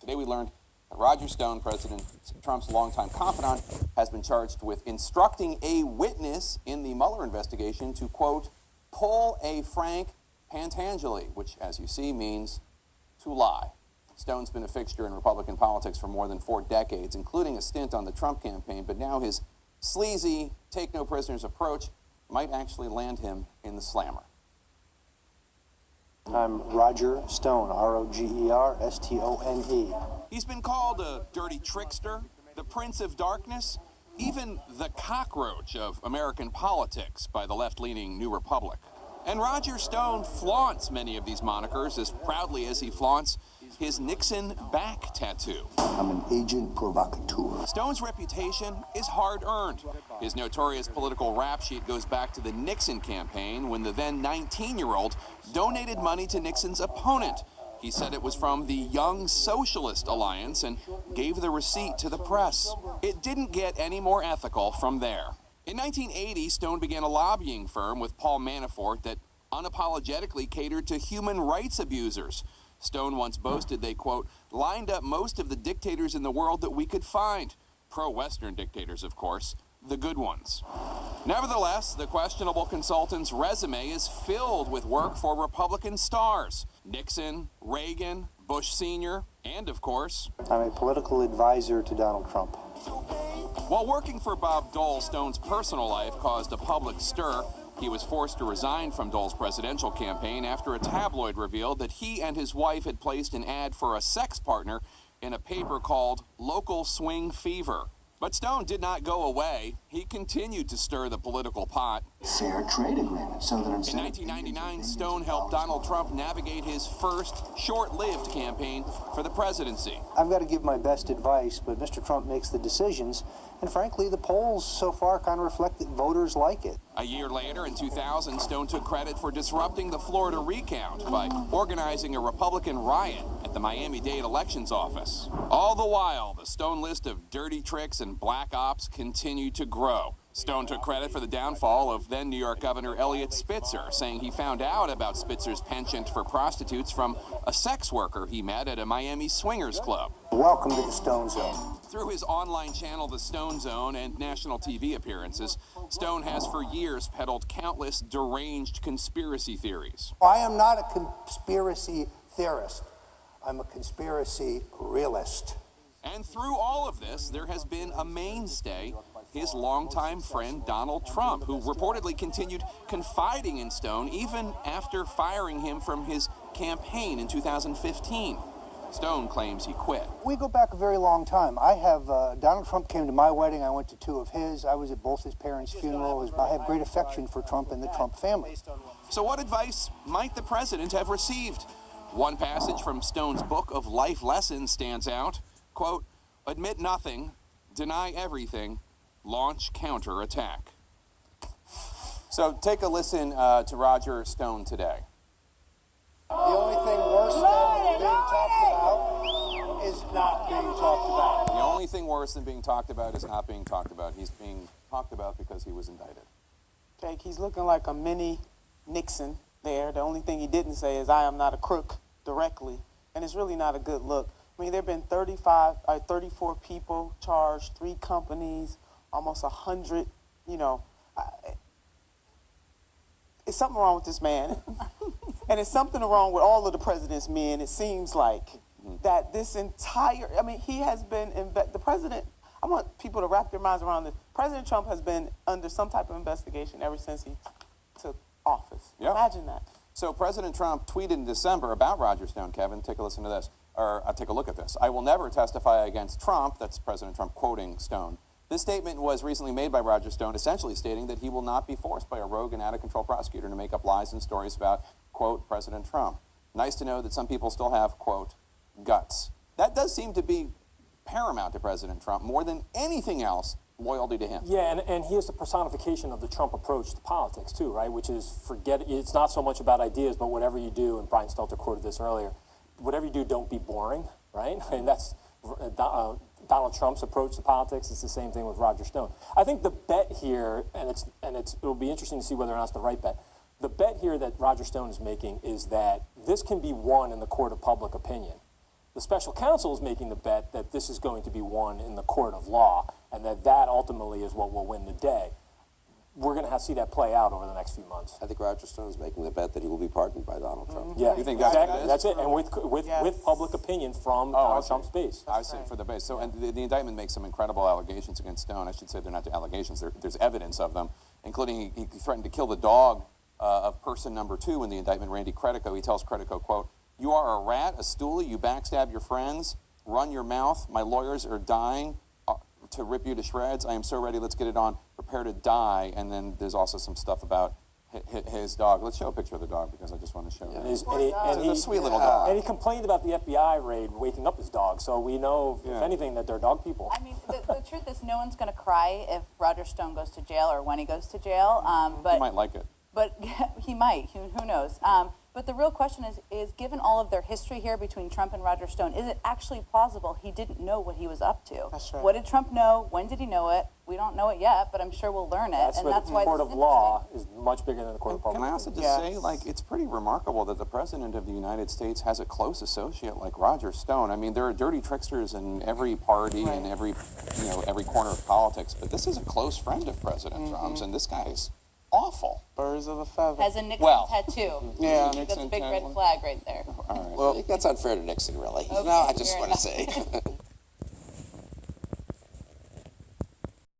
Today we learned that Roger Stone, President Trump's longtime confidant, has been charged with instructing a witness in the Mueller investigation to, quote, pull a Frank Pantangeli, which, as you see, means to lie. Stone's been a fixture in Republican politics for more than 4 decades, including a stint on the Trump campaign, but now his sleazy, take-no-prisoners approach might actually land him in the slammer. I'm Roger Stone, R-O-G-E-R-S-T-O-N-E. He's been called a dirty trickster, the Prince of Darkness, even the cockroach of American politics by the left-leaning New Republic. And Roger Stone flaunts many of these monikers as proudly as he flaunts his Nixon back tattoo. I'm an agent provocateur. Stone's reputation is hard-earned. His notorious political rap sheet goes back to the Nixon campaign when the then 19-year-old donated money to Nixon's opponent. He said it was from the Young Socialist Alliance and gave the receipt to the press. It didn't get any more ethical from there. In 1980, Stone began a lobbying firm with Paul Manafort that unapologetically catered to human rights abusers. Stone once boasted they, quote, lined up most of the dictators in the world that we could find. Pro-Western dictators, of course, the good ones. Nevertheless, the questionable consultant's resume is filled with work for Republican stars. Nixon, Reagan, Bush Sr., and, of course, I'm a political advisor to Donald Trump. While working for Bob Dole, Stone's personal life caused a public stir. He was forced to resign from Dole's presidential campaign after a tabloid revealed that he and his wife had placed an ad for a sex partner in a paper called Local Swing Fever. But Stone did not go away. He continued to stir the political pot. Fair trade agreement, so that In 1999, Stone helped Donald Trump navigate his first short-lived campaign for the presidency. I've got to give my best advice, but Mr. Trump makes the decisions, and frankly, the polls so far kind of reflect that voters like it. A year later, in 2000, Stone took credit for disrupting the Florida recount by organizing a Republican riot at the Miami-Dade elections office. All the while, the Stone list of dirty tricks and black ops continued to grow. Stone took credit for the downfall of then New York Governor Eliot Spitzer, saying he found out about Spitzer's penchant for prostitutes from a sex worker he met at a Miami swingers club. Welcome to the Stone Zone. Through his online channel, The Stone Zone, and national TV appearances, Stone has for years peddled countless deranged conspiracy theories. I am not a conspiracy theorist. I'm a conspiracy realist. And through all of this, there has been a mainstay, his longtime friend Donald Trump, who reportedly continued confiding in Stone even after firing him from his campaign in 2015. Stone claims he quit. We go back a very long time. I have, Donald Trump came to my wedding. I went to 2 of his. I was at both his parents' funerals. I have great affection for Trump and the Trump family. So what advice might the president have received? One passage from Stone's book of life lessons stands out. Quote, admit nothing, deny everything, launch counterattack. So take a listen to Roger Stone today. The only thing worse than being talked about is not being talked about. The only thing worse than being talked about is not being talked about. He's being talked about because he was indicted. Jake, he's looking like a mini Nixon there. The only thing he didn't say is, I am not a crook directly. And it's really not a good look. I mean, there have been 34 people charged, 3 companies, almost 100, it's something wrong with this man. And it's something wrong with all of the president's men, it seems like. That this entire, he has been, the president, I want people to wrap their minds around this. President Trump has been under some type of investigation ever since he took office. Yep. Imagine that. So President Trump tweeted in December about Roger Stone, Kevin, take a listen to this, or take a look at this. I will never testify against Trump, that's President Trump quoting Stone. This statement was recently made by Roger Stone, essentially stating that he will not be forced by a rogue and out-of-control prosecutor to make up lies and stories about, quote, President Trump. Nice to know that some people still have, quote, guts. That does seem to be paramount to President Trump, more than anything else, loyalty to him. Yeah, and he is the personification of the Trump approach to politics, too, right? Which is, it's not so much about ideas, but whatever you do, and Brian Stelter quoted this earlier, whatever you do, don't be boring, right? And that's Donald Trump's approach to politics. It's the same thing with Roger Stone. I think the bet here, and it'll be interesting to see whether or not it's the right bet. The bet here that Roger Stone is making is that this can be won in the court of public opinion. The special counsel is making the bet that this is going to be won in the court of law, and that ultimately is what will win the day. We're going to see that play out over the next few months. I think Roger Stone is making the bet that he will be pardoned by Donald Trump. Yeah, You think exactly. that's That's it, and with public opinion from Donald Trump's base. I see, for the base. So, and the indictment makes some incredible allegations against Stone. I should say they're not allegations. There's evidence of them, including he threatened to kill the dog of person number 2 in the indictment, Randy Credico. He tells Credico, quote, "You are a rat, a stoolie, you backstab your friends, run your mouth, my lawyers are dying to rip you to shreds. I am so ready, let's get it on, prepare to die." And then there's also some stuff about his dog. Let's show a picture of the dog because I just want to show it. It's a sweet little dog. And he complained about the FBI raid waking up his dog, so we know, if anything, that they're dog people. I mean, the truth is no one's going to cry if Roger Stone goes to jail or when he goes to jail. But You might like it. But he might. Who knows? But the real question is, given all of their history here between Trump and Roger Stone, is it actually plausible he didn't know what he was up to? That's right. What did Trump know? When did he know it? We don't know it yet, but I'm sure we'll learn it. That's and where that's the why court this of is law is much bigger than the court of public Can I also opinion. just say, like, it's pretty remarkable that the president of the United States has a close associate like Roger Stone. I mean, there are dirty tricksters in every party and every corner of politics, but this is a close friend of President Trump's, and this guy is awful. Birds of a feather. Has a Nixon tattoo. Yeah. That's a big red flag right there. Well, I think that's unfair to Nixon, really. Okay, No, I just fair want to enough. say.